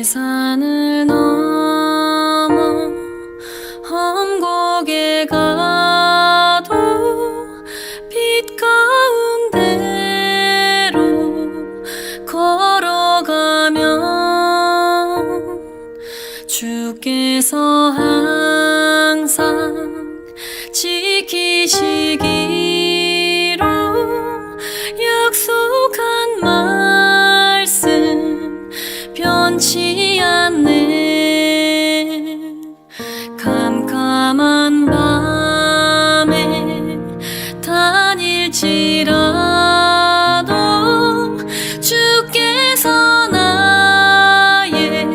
산을 넘어 험곡에 가도 빛 가운데로 걸어가면 주께서 항상 지키시기로 약속한 말씀 변치 않네. 캄캄한 밤에 다닐지라도 주께서 나의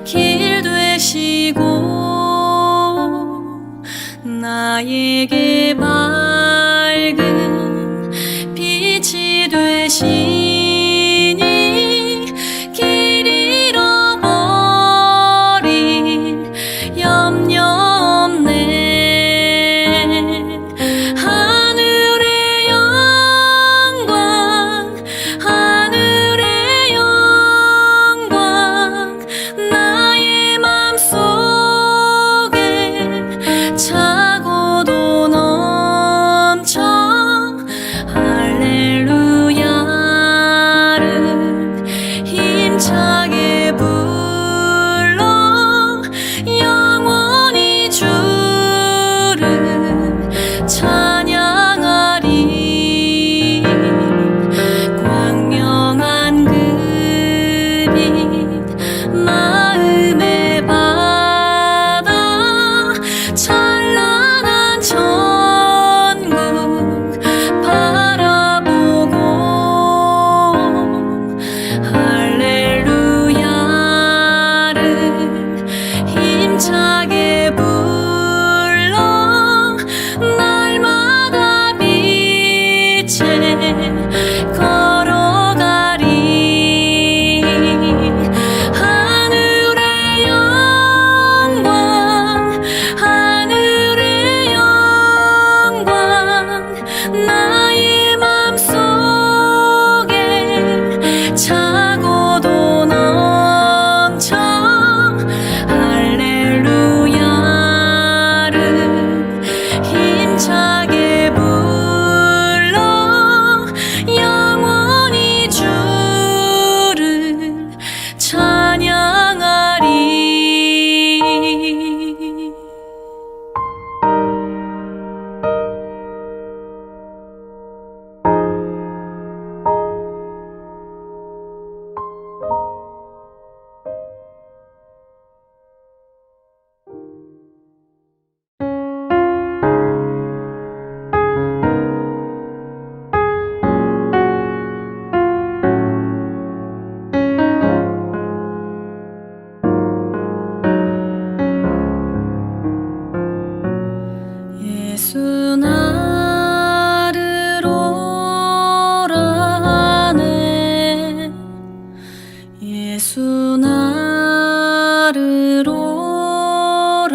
길 되시고 나에게 밝은 빛이 되시니 길 잃어버릴 염려 없네. 하늘의 영광 하늘의 영광 나의 맘속에 차고도 넘쳐 할렐루야를 힘차게 불러 영원히 주를 찬양하리. 광명한 그 빛 마음의 바다 찬란한 천국 바라보고 할렐루야를 힘차게 불러 날마다 빛에 걸어가리. 하늘의 영광 하늘의 영광 나의 맘속에 차고도 넘쳐 할렐루야를 힘차게 불러 영원히 주를 찬양하리. 예수 나를 오라네. 예수 나를 오라네.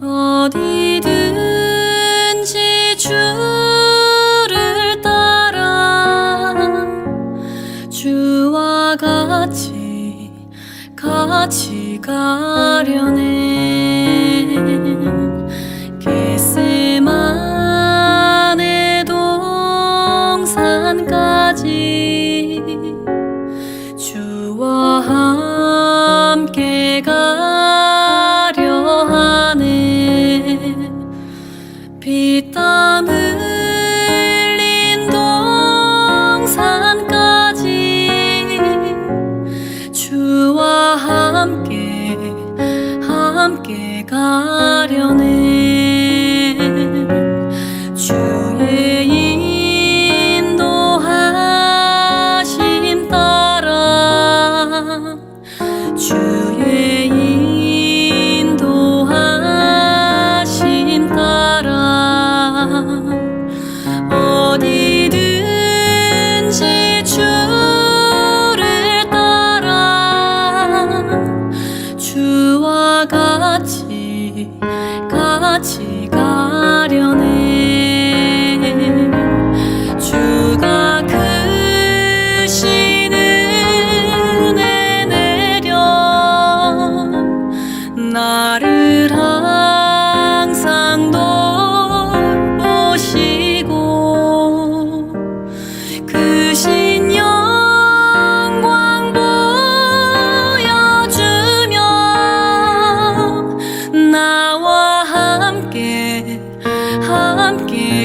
어디든지 주를 따라 주와 같이 가려네. 겟세마네 동산까지 주와 함께 가려 하네. 피땀 흘린 동산까지 주와 함께 가려네. 주의 인도하심 따라 주의 인도하심 따라 어디든지 주를 따라 주와 같이 가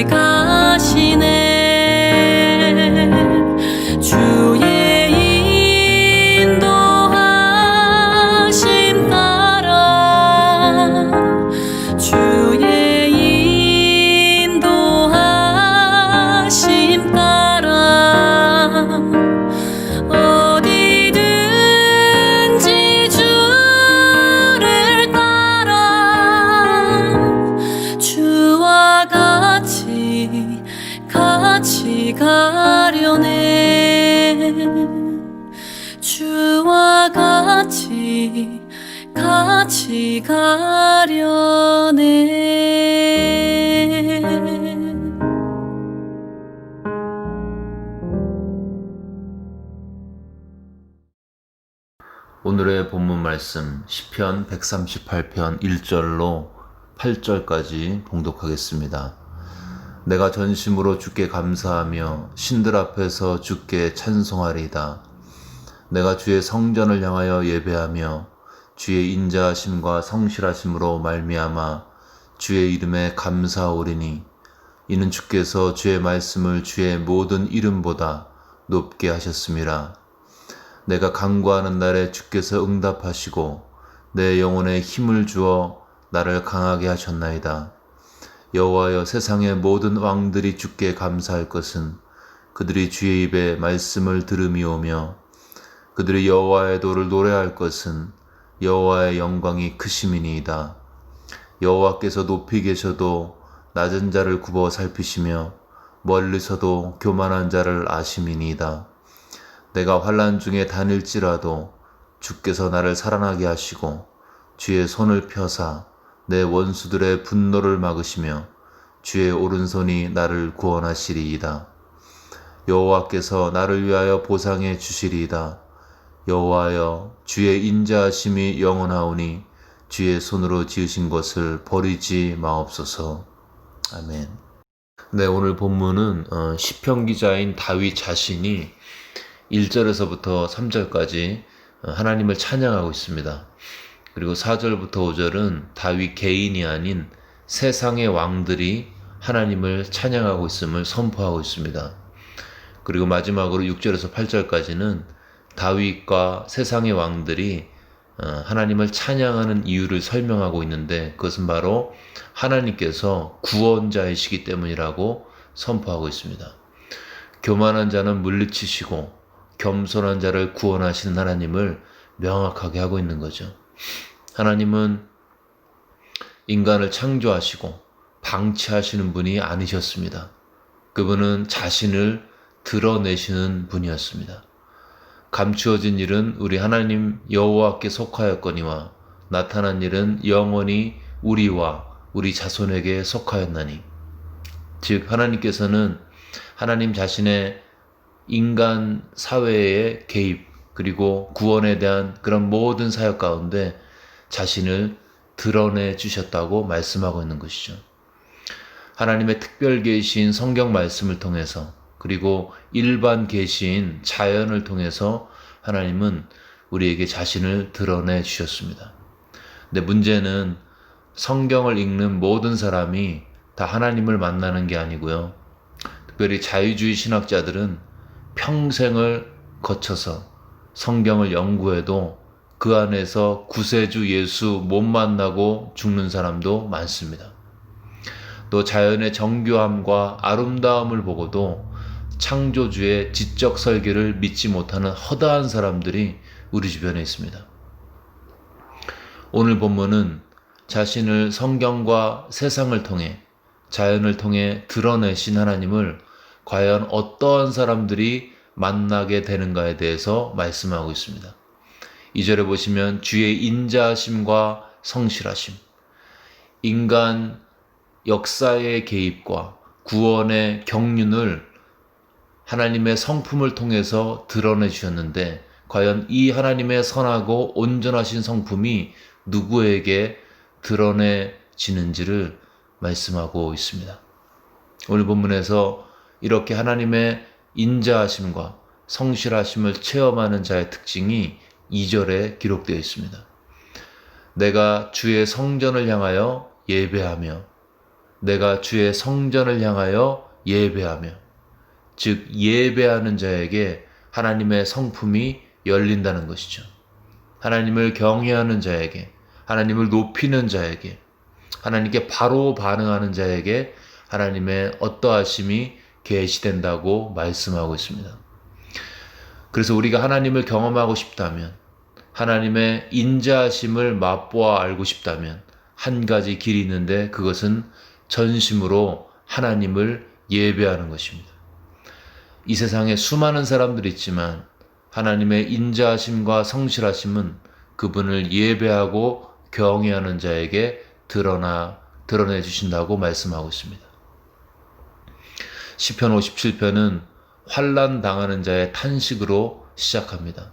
가시네. 주의 인도하심 따라 주의 인도하심 따라 어디든지 주를 따라 주와 같이 가려네. 주와 같이 가려네. 오늘의 본문 말씀 시편 138편 1절로 8절까지 봉독하겠습니다. 내가 전심으로 주께 감사하며 신들 앞에서 주께 찬송하리이다. 내가 주의 성전을 향하여 예배하며 주의 인자하심과 성실하심으로 말미암아 주의 이름에 감사하오리니 이는 주께서 주의 말씀을 주의 모든 이름보다 높게 하셨음이라. 내가 간구하는 날에 주께서 응답하시고 내 영혼에 힘을 주어 나를 강하게 하셨나이다. 여호와여, 세상의 모든 왕들이 주께 감사할 것은 그들이 주의 입에 말씀을 들음이오며 그들이 여호와의 도를 노래할 것은 여호와의 영광이 크심이니이다. 여호와께서 높이 계셔도 낮은 자를 굽어 살피시며 멀리서도 교만한 자를 아심이니이다. 내가 환난 중에 다닐지라도 주께서 나를 살아나게 하시고 주의 손을 펴사 내 원수들의 분노를 막으시며 주의 오른손이 나를 구원하시리이다. 여호와께서 나를 위하여 보상해 주시리이다. 여호와여, 주의 인자하심이 영원하오니 주의 손으로 지으신 것을 버리지 마옵소서. 아멘. 네, 오늘 본문은 시편 기자인 다윗 자신이 1절에서부터 3절까지 하나님을 찬양하고 있습니다. 그리고 4절부터 5절은 다윗 개인이 아닌 세상의 왕들이 하나님을 찬양하고 있음을 선포하고 있습니다. 그리고 마지막으로 6절에서 8절까지는 다윗과 세상의 왕들이 하나님을 찬양하는 이유를 설명하고 있는데 그것은 바로 하나님께서 구원자이시기 때문이라고 선포하고 있습니다. 교만한 자는 물리치시고 겸손한 자를 구원하시는 하나님을 명확하게 하고 있는 거죠. 하나님은 인간을 창조하시고 방치하시는 분이 아니셨습니다. 그분은 자신을 드러내시는 분이었습니다. 감추어진 일은 우리 하나님 여호와께 속하였거니와 나타난 일은 영원히 우리와 우리 자손에게 속하였나니, 즉 하나님께서는 하나님 자신의 인간 사회의 개입 그리고 구원에 대한 그런 모든 사역 가운데 자신을 드러내 주셨다고 말씀하고 있는 것이죠. 하나님의 특별 계시인 성경 말씀을 통해서 그리고 일반 계시인 자연을 통해서 하나님은 우리에게 자신을 드러내 주셨습니다. 근데 문제는 성경을 읽는 모든 사람이 다 하나님을 만나는 게 아니고요. 특별히 자유주의 신학자들은 평생을 거쳐서 성경을 연구해도 그 안에서 구세주 예수 못 만나고 죽는 사람도 많습니다. 또 자연의 정교함과 아름다움을 보고도 창조주의 지적 설계를 믿지 못하는 허다한 사람들이 우리 주변에 있습니다. 오늘 본문은 자신을 성경과 세상을 통해 자연을 통해 드러내신 하나님을 과연 어떠한 사람들이 만나게 되는가에 대해서 말씀하고 있습니다. 2절에 보시면 주의 인자하심과 성실하심, 인간 역사의 개입과 구원의 경륜을 하나님의 성품을 통해서 드러내 주셨는데 과연 이 하나님의 선하고 온전하신 성품이 누구에게 드러내지는지를 말씀하고 있습니다. 오늘 본문에서 이렇게 하나님의 인자하심과 성실하심을 체험하는 자의 특징이 2절에 기록되어 있습니다. 내가 주의 성전을 향하여 예배하며 내가 주의 성전을 향하여 예배하며, 즉 예배하는 자에게 하나님의 성품이 열린다는 것이죠. 하나님을 경외하는 자에게, 하나님을 높이는 자에게, 하나님께 바로 반응하는 자에게 하나님의 어떠하심이 계시된다고 말씀하고 있습니다. 그래서 우리가 하나님을 경험하고 싶다면, 하나님의 인자하심을 맛보아 알고 싶다면 한 가지 길이 있는데, 그것은 전심으로 하나님을 예배하는 것입니다. 이 세상에 수많은 사람들이 있지만 하나님의 인자하심과 성실하심은 그분을 예배하고 경외하는 자에게 드러내 주신다고 말씀하고 있습니다. 시편 57편은 환난 당하는 자의 탄식으로 시작합니다.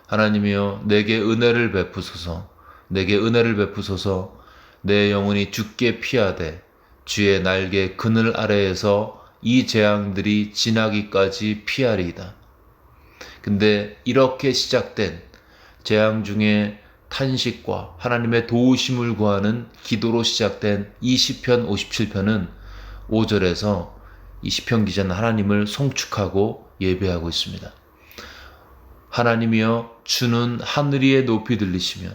하나님이여, 내게 은혜를 베푸소서, 내게 은혜를 베푸소서. 내 영혼이 주께 피하되 주의 날개 그늘 아래에서 이 재앙들이 지나기까지 피하리이다. 근데 이렇게 시작된 재앙 중에 탄식과 하나님의 도우심을 구하는 기도로 시작된 이 시편 57편은 5절에서 이 시편 기자는 하나님을 송축하고 예배하고 있습니다. 하나님이여, 주는 하늘 위에 높이 들리시며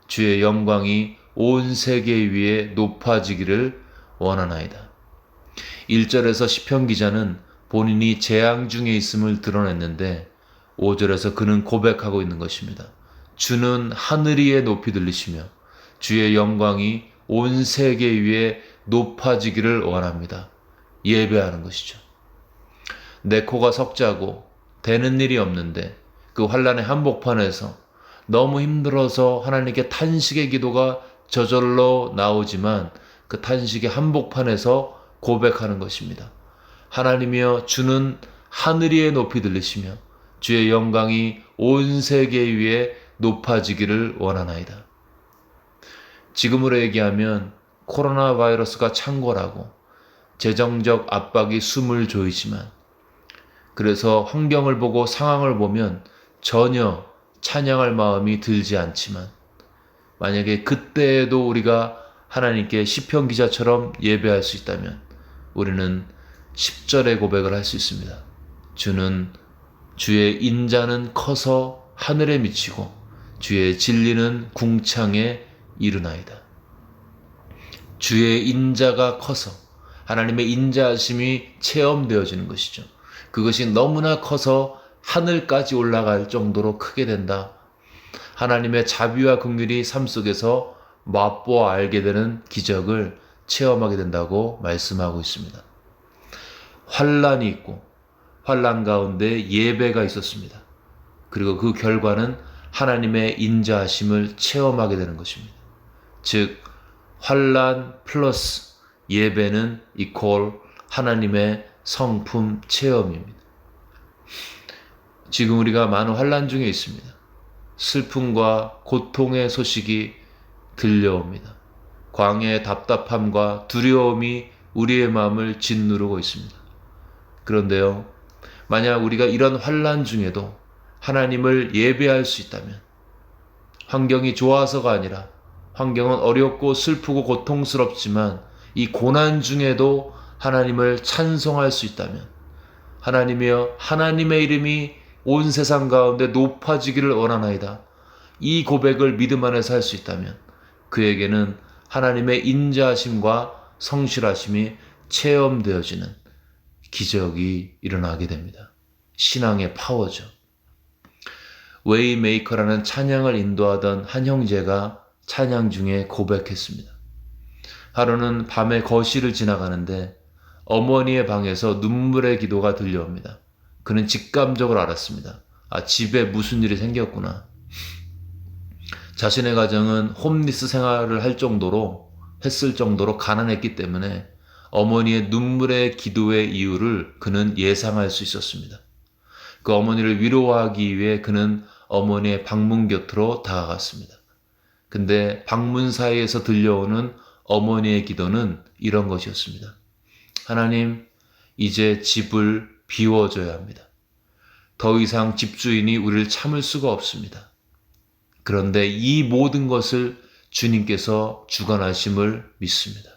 주의 영광이 온 세계 위에 높아지기를 원하나이다. 1절에서 시편 기자는 본인이 재앙 중에 있음을 드러냈는데 5절에서 그는 고백하고 있는 것입니다. 주는 하늘 위에 높이 들리시며 주의 영광이 온 세계 위에 높아지기를 원합니다. 예배하는 것이죠. 내 코가 석자고 되는 일이 없는데 그 환난의 한복판에서 너무 힘들어서 하나님께 탄식의 기도가 저절로 나오지만 그 탄식의 한복판에서 고백하는 것입니다. 하나님이여, 주는 하늘 위에 높이 들리시며 주의 영광이 온 세계 위에 높아지기를 원하나이다. 지금으로 얘기하면 코로나 바이러스가 창궐하고 재정적 압박이 숨을 조이지만, 그래서 환경을 보고 상황을 보면 전혀 찬양할 마음이 들지 않지만, 만약에 그때에도 우리가 하나님께 시편 기자처럼 예배할 수 있다면 우리는 10절의 고백을 할 수 있습니다. 주의 인자는 커서 하늘에 미치고 주의 진리는 궁창에 이르나이다. 주의 인자가 커서 하나님의 인자하심이 체험되어지는 것이죠. 그것이 너무나 커서 하늘까지 올라갈 정도로 크게 된다. 하나님의 자비와 긍휼이 삶 속에서 맛보아 알게 되는 기적을 체험하게 된다고 말씀하고 있습니다. 환난이 있고 환난 가운데 예배가 있었습니다. 그리고 그 결과는 하나님의 인자하심을 체험하게 되는 것입니다. 즉 환난 플러스 예배는 이퀄 하나님의 성품 체험입니다. 지금 우리가 많은 환난 중에 있습니다. 슬픔과 고통의 소식이 들려옵니다. 광야의 답답함과 두려움이 우리의 마음을 짓누르고 있습니다. 그런데요, 만약 우리가 이런 환난 중에도 하나님을 예배할 수 있다면, 환경이 좋아서가 아니라 환경은 어렵고 슬프고 고통스럽지만 이 고난 중에도 하나님을 찬송할 수 있다면, 하나님이여, 하나님의 이름이 온 세상 가운데 높아지기를 원하나이다. 이 고백을 믿음 안에서 할 수 있다면 그에게는 하나님의 인자하심과 성실하심이 체험되어지는 기적이 일어나게 됩니다. 신앙의 파워죠. 웨이메이커라는 찬양을 인도하던 한 형제가 찬양 중에 고백했습니다. 하루는 밤에 거실을 지나가는데 어머니의 방에서 눈물의 기도가 들려옵니다. 그는 직감적으로 알았습니다. 집에 무슨 일이 생겼구나. 자신의 가정은 홈리스 생활을 했을 정도로 가난했기 때문에 어머니의 눈물의 기도의 이유를 그는 예상할 수 있었습니다. 그 어머니를 위로하기 위해 그는 어머니의 방문 곁으로 다가갔습니다. 근데 방문 사이에서 들려오는 어머니의 기도는 이런 것이었습니다. 하나님, 이제 집을 비워줘야 합니다. 더 이상 집주인이 우리를 참을 수가 없습니다. 그런데 이 모든 것을 주님께서 주관하심을 믿습니다.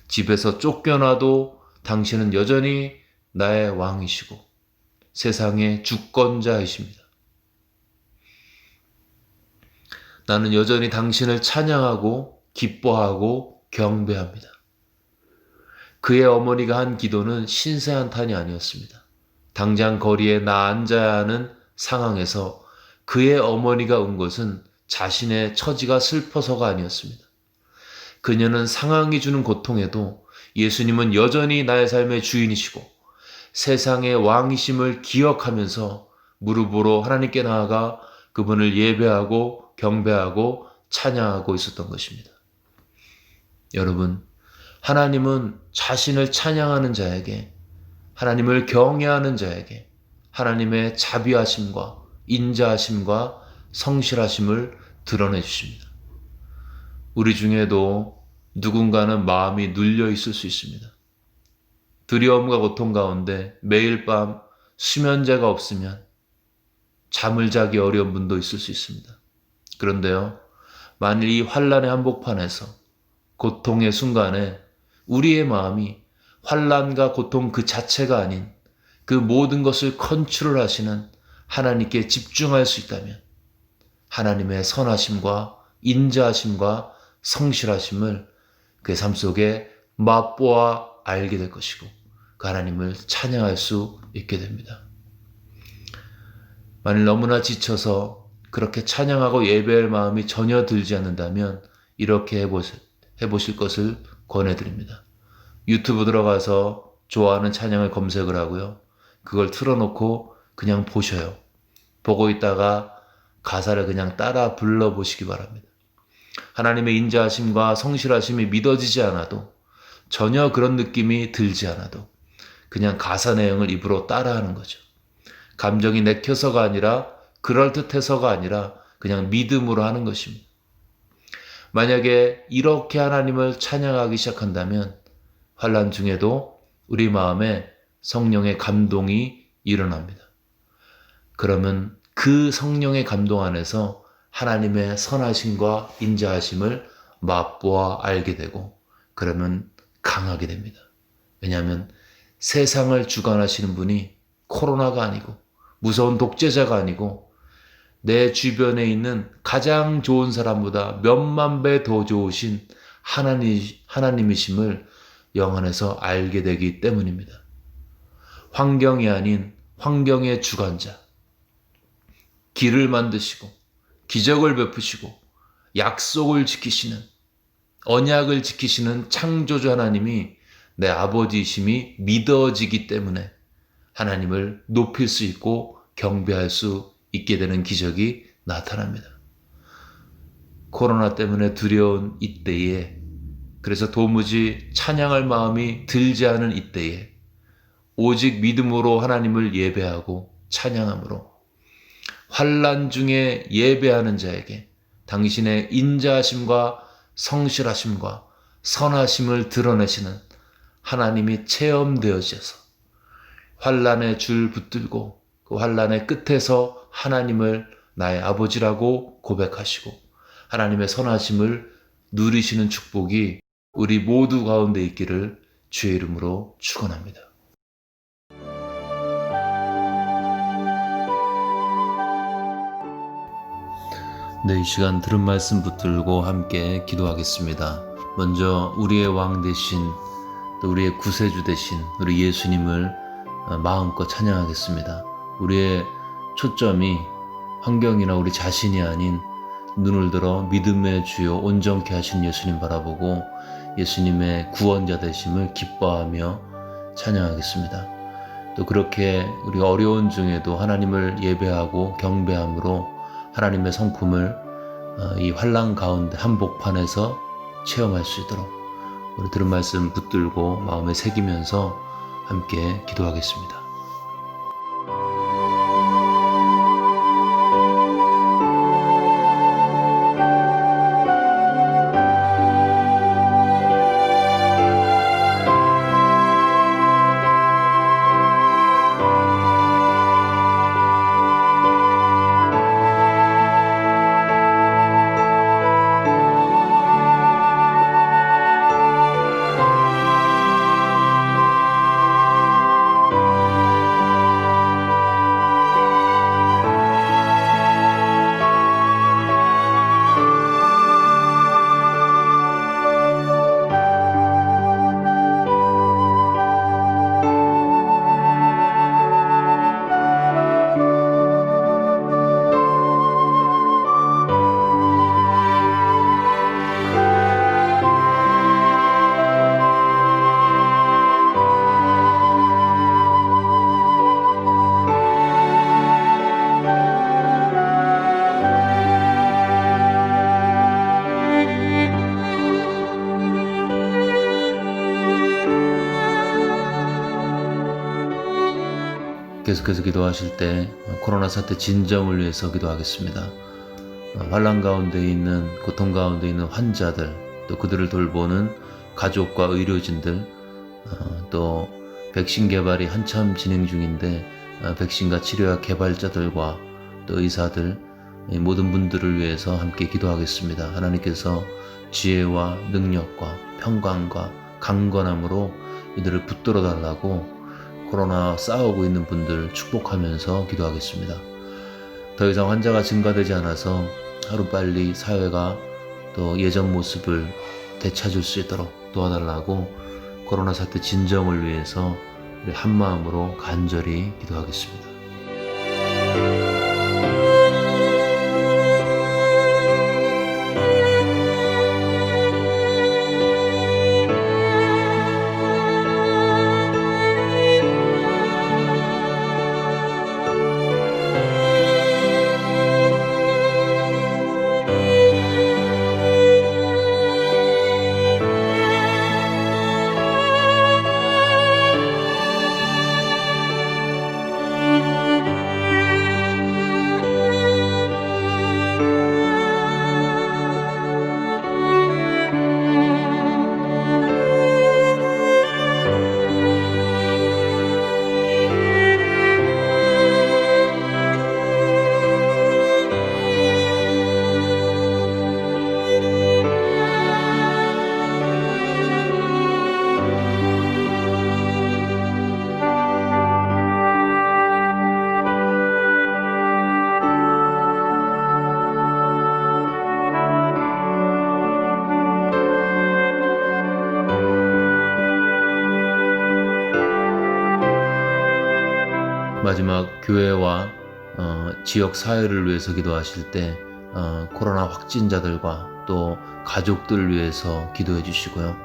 집에서 쫓겨나도 당신은 여전히 나의 왕이시고 세상의 주권자이십니다. 나는 여전히 당신을 찬양하고 기뻐하고 경배합니다. 그의 어머니가 한 기도는 신세한탄이 아니었습니다. 당장 거리에 나 앉아야 하는 상황에서 그의 어머니가 온 것은 자신의 처지가 슬퍼서가 아니었습니다. 그녀는 상황이 주는 고통에도 예수님은 여전히 나의 삶의 주인이시고 세상의 왕이심을 기억하면서 무릎으로 하나님께 나아가 그분을 예배하고 경배하고 찬양하고 있었던 것입니다. 여러분, 하나님은 자신을 찬양하는 자에게, 하나님을 경외하는 자에게 하나님의 자비하심과 인자하심과 성실하심을 드러내 주십니다. 우리 중에도 누군가는 마음이 눌려 있을 수 있습니다. 두려움과 고통 가운데 매일 밤 수면제가 없으면 잠을 자기 어려운 분도 있을 수 있습니다. 그런데요, 만일 이 환난의 한복판에서 고통의 순간에 우리의 마음이 환난과 고통 그 자체가 아닌 그 모든 것을 컨트롤하시는 하나님께 집중할 수 있다면 하나님의 선하심과 인자하심과 성실하심을 그의 삶 속에 맛보아 알게 될 것이고 그 하나님을 찬양할 수 있게 됩니다. 만일 너무나 지쳐서 그렇게 찬양하고 예배할 마음이 전혀 들지 않는다면 이렇게 해보실 것을 권해드립니다. 유튜브 들어가서 좋아하는 찬양을 검색을 하고요. 그걸 틀어놓고 그냥 보셔요. 보고 있다가 가사를 그냥 따라 불러보시기 바랍니다. 하나님의 인자하심과 성실하심이 믿어지지 않아도 전혀 그런 느낌이 들지 않아도 그냥 가사 내용을 입으로 따라하는 거죠. 감정이 내켜서가 아니라 그럴듯해서가 아니라 그냥 믿음으로 하는 것입니다. 만약에 이렇게 하나님을 찬양하기 시작한다면 환난 중에도 우리 마음에 성령의 감동이 일어납니다. 그러면 그 성령의 감동 안에서 하나님의 선하심과 인자하심을 맛보아 알게 되고 그러면 강하게 됩니다. 왜냐하면 세상을 주관하시는 분이 코로나가 아니고 무서운 독재자가 아니고 내 주변에 있는 가장 좋은 사람보다 몇만 배 더 좋으신 하나님이심을 영안에서 알게 되기 때문입니다. 환경이 아닌 환경의 주관자, 길을 만드시고 기적을 베푸시고 약속을 지키시는 언약을 지키시는 창조주 하나님이 내 아버지이심이 믿어지기 때문에 하나님을 높일 수 있고 경배할 수 있게 되는 기적이 나타납니다. 코로나 때문에 두려운 이때에, 그래서 도무지 찬양할 마음이 들지 않은 이때에 오직 믿음으로 하나님을 예배하고 찬양함으로 환난 중에 예배하는 자에게 당신의 인자하심과 성실하심과 선하심을 드러내시는 하나님이 체험되어져서 환난의 줄 붙들고 그 환난의 끝에서 하나님을 나의 아버지라고 고백하시고 하나님의 선하심을 누리시는 축복이 우리 모두 가운데 있기를 주의 이름으로 축원합니다. 네, 이 시간 들은 말씀 붙들고 함께 기도하겠습니다. 먼저 우리의 왕 되신 또 우리의 구세주 되신 우리 예수님을 마음껏 찬양하겠습니다. 우리의 초점이 환경이나 우리 자신이 아닌 눈을 들어 믿음의 주요 온전케 하신 예수님 바라보고 예수님의 구원자 되심을 기뻐하며 찬양하겠습니다. 또 그렇게 우리 어려운 중에도 하나님을 예배하고 경배함으로 하나님의 성품을 이 환난 가운데 한복판에서 체험할 수 있도록 우리 들은 말씀 붙들고 마음에 새기면서 함께 기도하겠습니다. 계속해서 기도하실 때 코로나 사태 진정을 위해서 기도하겠습니다. 환난 가운데 있는, 고통 가운데 있는 환자들, 또 그들을 돌보는 가족과 의료진들, 또 백신 개발이 한참 진행 중인데 백신과 치료약 개발자들과 또 의사들, 이 모든 분들을 위해서 함께 기도하겠습니다. 하나님께서 지혜와 능력과 평강과 강건함으로 이들을 붙들어 달라고 코로나 싸우고 있는 분들 축복하면서 기도하겠습니다. 더 이상 환자가 증가되지 않아서 하루빨리 사회가 또 예전 모습을 되찾을 수 있도록 도와달라고 코로나 사태 진정을 위해서 우리 한마음으로 간절히 기도하겠습니다. 마지막 교회와 지역 사회를 위해서 기도하실 때 코로나 확진자들과 또 가족들 위해서 기도해 주시고요.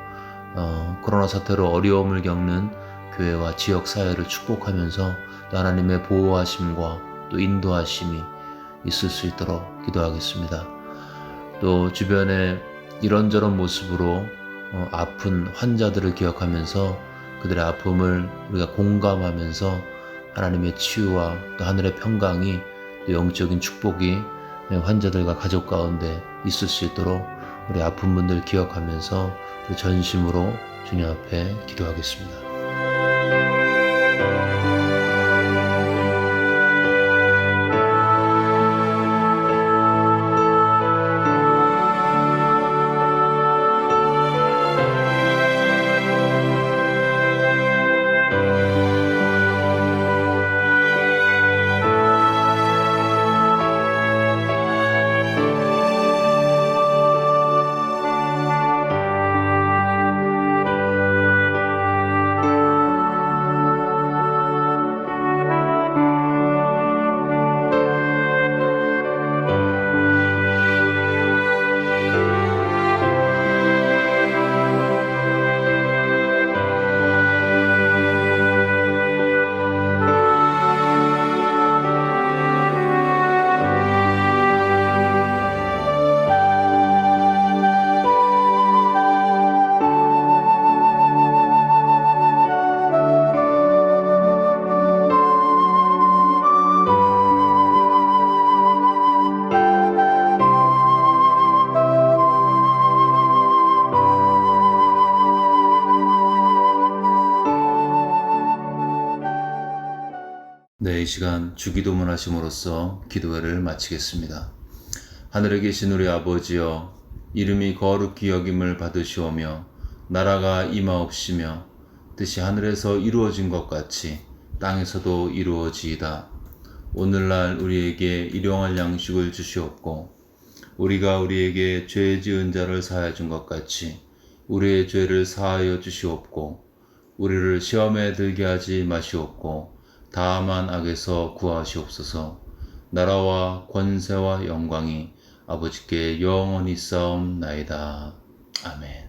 코로나 사태로 어려움을 겪는 교회와 지역 사회를 축복하면서 또 하나님의 보호하심과 또 인도하심이 있을 수 있도록 기도하겠습니다. 또 주변에 이런저런 모습으로 아픈 환자들을 기억하면서 그들의 아픔을 우리가 공감하면서 하나님의 치유와 또 하늘의 평강이 또 영적인 축복이 환자들과 가족 가운데 있을 수 있도록 우리 아픈 분들 기억하면서 또 전심으로 주님 앞에 기도하겠습니다. 네, 이 시간 주기도문 하심으로써 기도회를 마치겠습니다. 하늘에 계신 우리 아버지여, 이름이 거룩히 여김을 받으시오며 나라가 임하옵시며 뜻이 하늘에서 이루어진 것 같이 땅에서도 이루어지이다. 오늘날 우리에게 일용할 양식을 주시옵고 우리가 우리에게 죄 지은 자를 사하여 준 것 같이 우리의 죄를 사하여 주시옵고 우리를 시험에 들게 하지 마시옵고 다만 악에서 구하시옵소서. 나라와 권세와 영광이 아버지께 영원히 싸움나이다. 아멘.